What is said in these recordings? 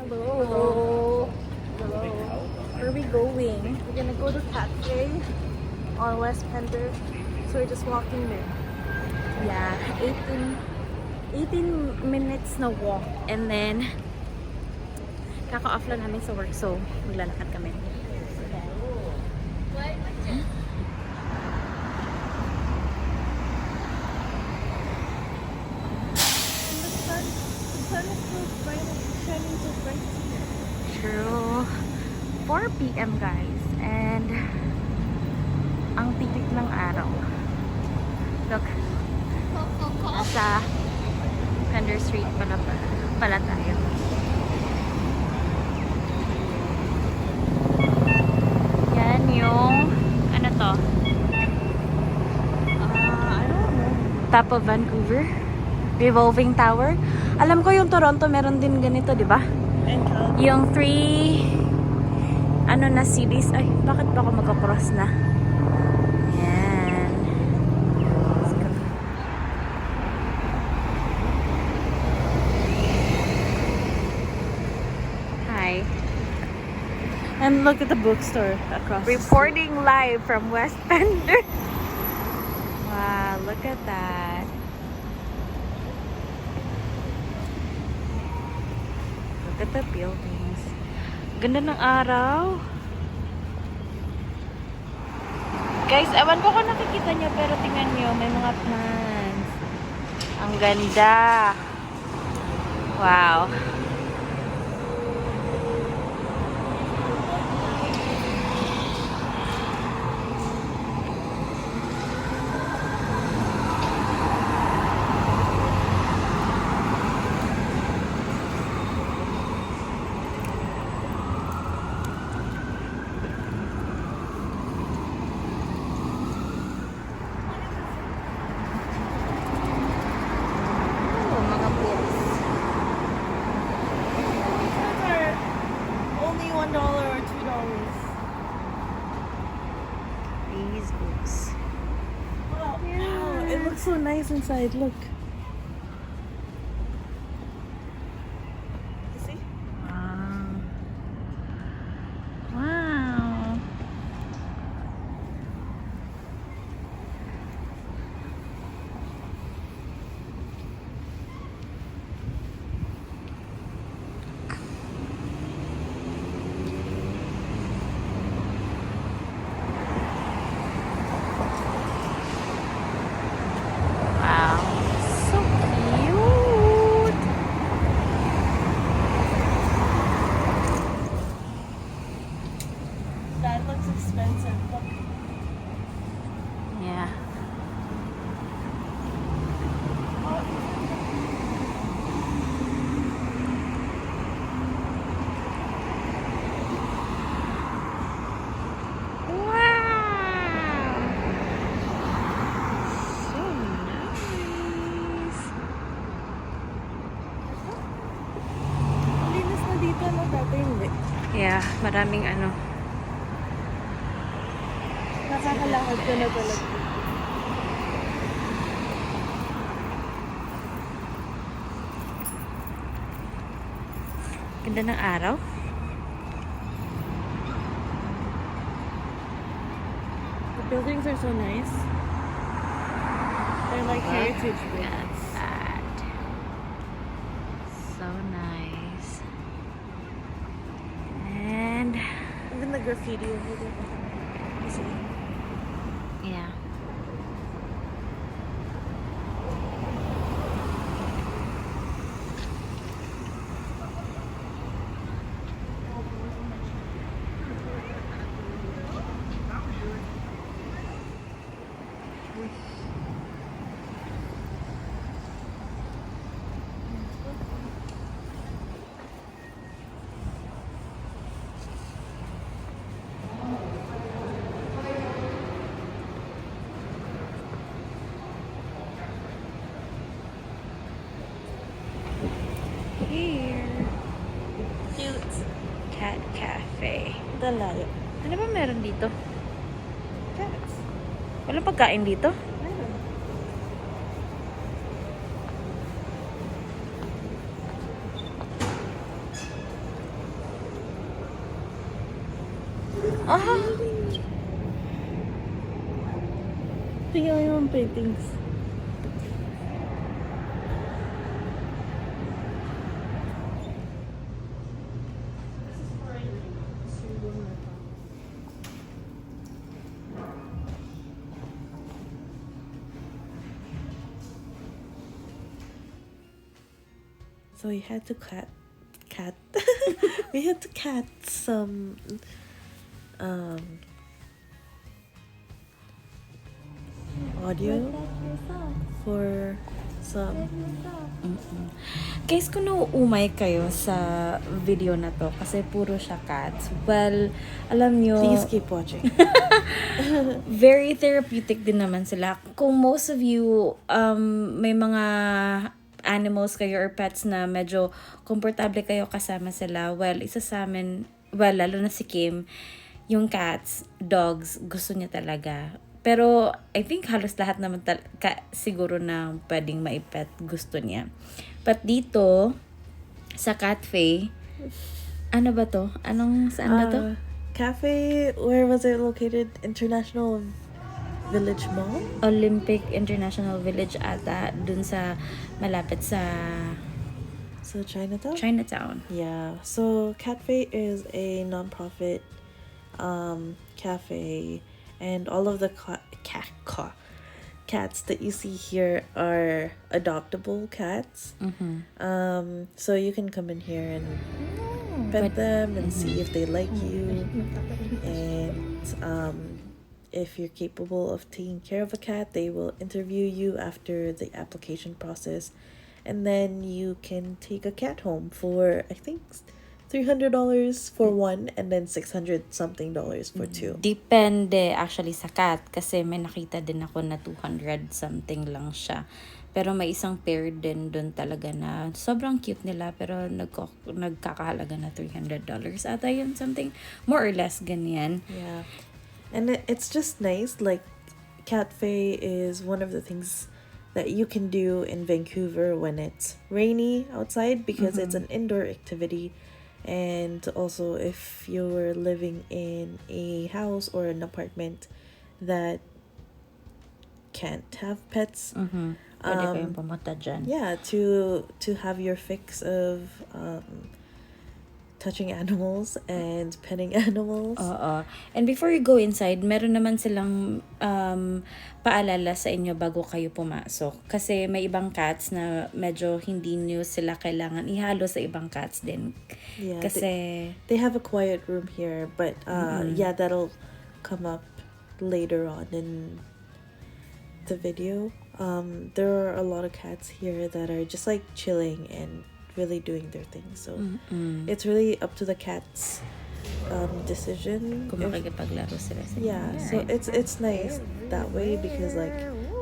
Hello. Hello. Where are we going? We're gonna go to Catfe on West Pender. So we're just walking there. Yeah, 18 minutes na walk. And then, kaka-off lang namin sa work. So, maglalakad kami. True. 4 p.m. guys. And ang titik ng araw. Look. Nasa Pender Street pala tayo. Yan yung ano to? I don't know. Top of Vancouver. Revolving Tower. Alam ko yung Toronto meron din ganito, di ba? Yung 3 ano na cities. Ay, bakit ba ako magka-cross na? Yan. Let's go. Hi. And look at the bookstore across. Reporting live from West Pender. Wow, look at that. Look at the buildings. Ganda ng araw. Guys, ewan ko kung nakikita nyo, pero tingnan nyo, may mga plants. Ang ganda. Wow. It looks so nice inside. Look. You see? Wow. Wow. Yeah, maraming ano. Nakakalakad ko na talaga. Ganda ng araw. The buildings are so nice. They're like heritage buildings. That. So nice. And even the graffiti over there. You see? Yeah. Cat Cafe. Dalayo. Ano ba meron dito? Cats. Walang pagkain dito? Meron. Ah, Tingnan mo yung paintings. So we had to cat we had to cat some audio for some guys, kung nauumay kayo sa video na to kasi puro siya cats, well, alam nyo, please keep watching. very therapeutic din naman sila. Kung most of you, may mga animals kayo or pets na medyo komportable kayo kasama sila, well, isa sa amin, well, lalo na si Kim, yung cats, dogs, gusto niya talaga. Pero, I think halos lahat naman siguro na pwedeng maipet gusto niya. But dito, sa Catfe, ano ba to? Saan ba to? Cafe, where was it located? International Village Mall? Olympic International Village ata, dun sa, malapit sa So Chinatown? Chinatown. Yeah, so Catfe is a non-profit cafe, and all of the cats that you see here are adoptable cats. So you can come in here and pet them and see if they like you, and if you're capable of taking care of a cat, they will interview you after the application process, and then you can take a cat home for, I think, $300 for one, and then $600 something for two. Depende actually sa cat kasi may nakita din ako na 200 something lang siya. Pero may isang pair din doon talaga na sobrang cute nila pero nagkakahalaga na $300 ata yun, something more or less ganyan. Yeah. And it's just nice, like Catfe is one of the things that you can do in Vancouver when it's rainy outside because it's an indoor activity. And also if you're living in a house or an apartment that can't have pets, Pwede kayong pumunta dyan. yeah, to have your fix of touching animals and petting animals. And before you go inside, meron naman silang paalala sa inyo bago kayo pumasok. Kasi may ibang cats na medyo hindi nyo sila kailangan ihalo sa ibang cats din. Yeah, Kasi they have a quiet room here, but yeah, that'll come up later on in the video. There are a lot of cats here that are just like chilling and really doing their thing, so it's really up to the cat's decision. kung makikipaglaro sila sa inyo. Yeah, so it's nice that way because like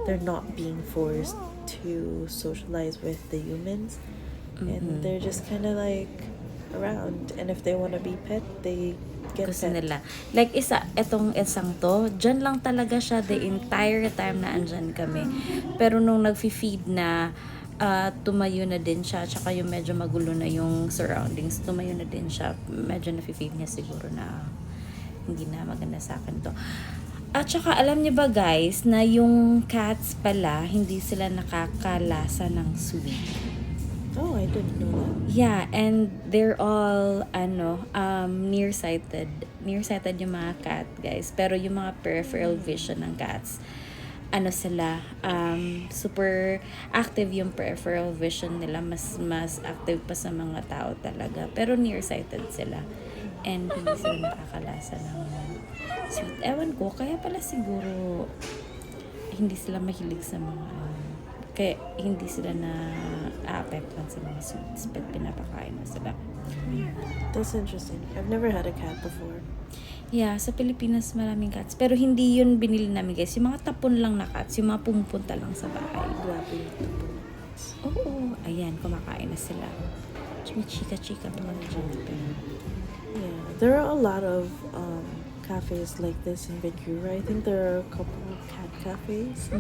they're not being forced to socialize with the humans, and they're just kind of like around, and if they want to be pet, they get gusto pet. nila. Like etong isang to, dyan lang talaga siya the entire time na andyan kami. Pero nung nag-feed na, tumayo na din siya, tsaka yung medyo magulo na yung surroundings, tumayo na din siya, medyo na-feed niya siguro na hindi na maganda sa akin to. At saka alam niyo ba guys, na yung cats pala, hindi sila nakakalasa ng sweet. Oh, I didn't know that. Yeah, and they're all nearsighted. Nearsighted yung mga cat, guys. Pero yung mga peripheral vision ng cats, sila, super active yung peripheral vision nila, mas active pa sa mga tao talaga. Pero nearsighted sila. And hindi sila nakakalasa ng sweet. Ewan ko, kaya pala siguro hindi sila mahilig sa mga kaya hindi sila na aapektuhan sa mga sweets but pinapakain na sila. That's interesting. I've never had a cat before. Yeah, sa Pilipinas maraming cats. Pero hindi yun binili namin guys. Yung mga tapon lang na cats, yung mga pumupunta lang sa bahay. Grabe yung tapon. Oo, ayan, kumakain na sila. May chika-chika pa lang dyan. Yeah, there are a lot of cafes like this in Vancouver. I think there are a couple of cat cafes.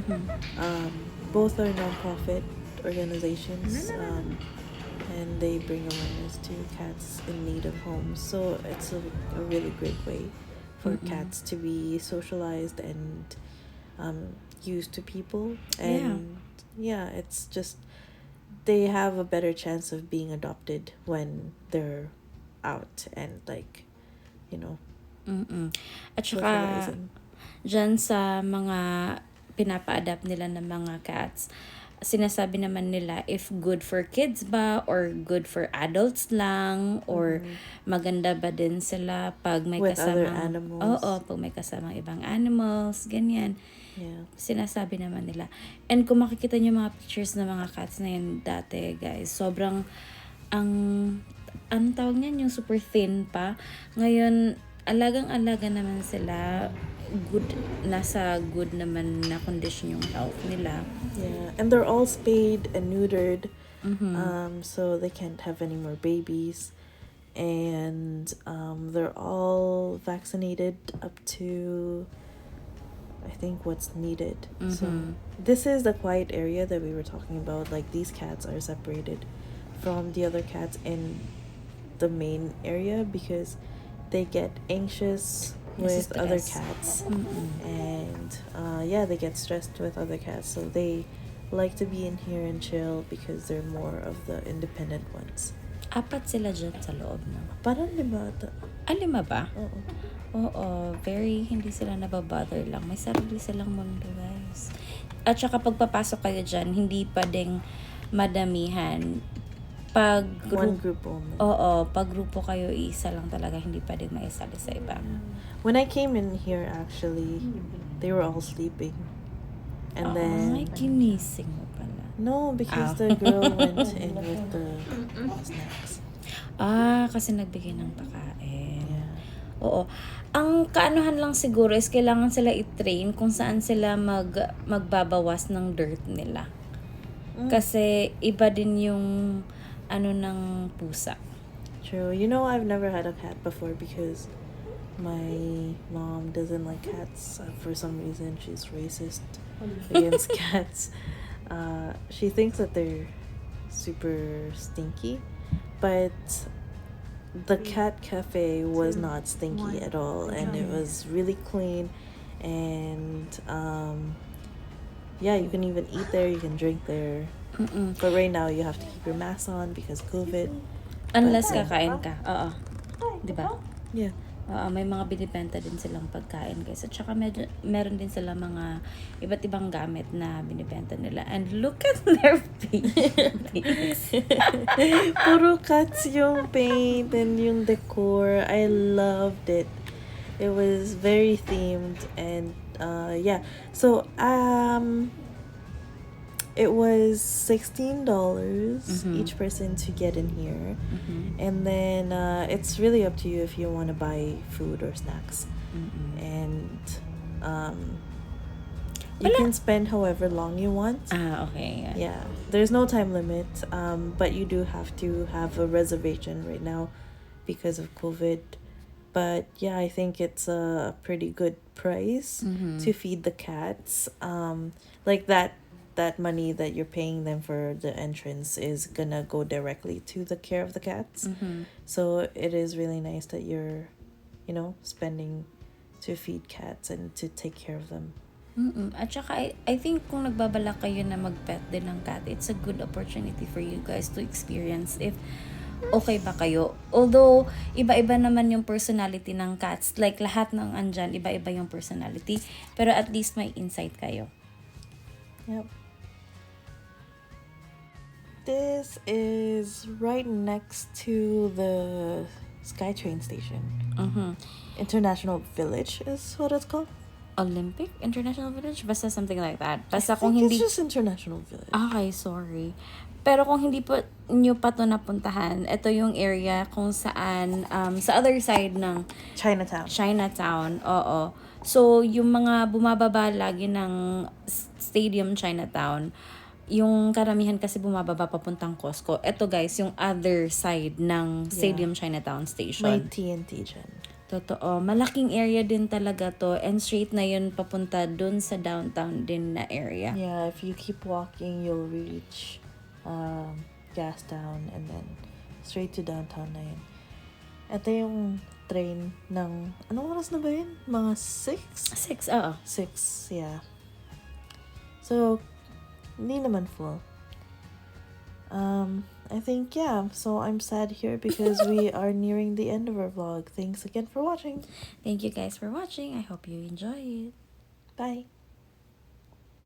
Both are non-profit organizations, and they bring awareness to cats in need of homes. So it's a really great way for cats to be socialized and used to people. And yeah, it's just they have a better chance of being adopted when they're out and like, you know, At saka, socializing. dyan sa mga pinapa-adapt nila ng mga cats, sinasabi naman nila if good for kids ba or good for adults lang or maganda ba din sila pag may With other kasamang animals. pag may kasamang ibang animals, ganyan. Yeah. Sinasabi naman nila. And kung makikita niyo mga pictures ng mga cats na yun dati, guys, sobrang anong tawag niyan, yung super thin pa. Ngayon, alagang-alaga naman sila. Nasa good naman na condition yung health nila. Yeah, and they're all spayed and neutered, so they can't have any more babies, and they're all vaccinated up to, I think, what's needed. So this is the quiet area that we were talking about. Like, these cats are separated from the other cats in the main area because they get anxious with other cats, and yeah, they get stressed with other cats, so they like to be in here and chill because they're more of the independent ones. 4 sila dyan sa loob, no? Parang 5 ata. 5 ba? Oo. Oo, very hindi sila nababother lang. May sarili silang mundo, guys. At saka pagpapasok kayo dyan, hindi pa ding madamihan. Pag One group only. Oo, pag grupo kayo, isa lang talaga, hindi pa din maisali sa iba. When I came in here, actually, they were all sleeping. And then... Ay, kinising mo pala. No, because the girl went in with the snacks. Kasi nagbigay ng pakain. Yeah. Oo. Ang kaanuhan lang siguro is kailangan sila i-train kung saan sila magbabawas ng dirt nila. Kasi iba din yung ng pusa. True. You know, I've never had a cat before because my mom doesn't like cats. For some reason, she's racist against cats. She thinks that they're super stinky, but the cat cafe was not stinky at all, and it was really clean, and yeah, you can even eat there, you can drink there. But right now you have to keep your mask on because COVID. Unless kakain ka. Oo. Diba? Yeah. May mga binibenta din silang pagkain, guys. At saka meron din sila mga iba't ibang gamit na binibenta nila. And look at their paintings. Puro cats yung paint and yung decor. I loved it. It was very themed, and yeah. So it was $16 each person to get in here, and then it's really up to you if you want to buy food or snacks, and you can spend however long you want. Okay. Yeah, there's no time limit, but you do have to have a reservation right now because of COVID. But yeah, I think it's a pretty good price to feed the cats. Like that money that you're paying them for the entrance is gonna go directly to the care of the cats. So it is really nice that you're, spending to feed cats and to take care of them. At saka I think kung nagbabalak kayo na mag-pet din ng cat, it's a good opportunity for you guys to experience if okay ba kayo. Although, iba-iba naman yung personality ng cats. Like, lahat ng andyan, iba-iba yung personality. Pero at least may insight kayo. Yep. This is right next to the SkyTrain station. International Village is what it's called. Olympic International Village? Basta something like that. I Basta kung think hindi... it's just International Village. Okay, sorry. Pero kung hindi pa nyo pa to napuntahan, ito yung area kung saan, sa other side ng Chinatown, oo. So, yung mga bumababa lagi ng Stadium Chinatown, yung karamihan kasi bumababa papuntang Costco. Ito guys, yung other side ng Stadium Chinatown Station. May TNT dyan. Totoo. Malaking area din talaga to. And straight na yun papunta dun sa downtown din na area. Yeah, if you keep walking, you'll reach Gastown and then straight to downtown na yun. Ito yung train ng... Anong oras na ba yun? Mga 6? 6, oo. 6, yeah. So, hindi naman full. I think, yeah. So, I'm sad here because we are nearing the end of our vlog. Thanks again for watching. Thank you guys for watching. I hope you enjoy it. Bye.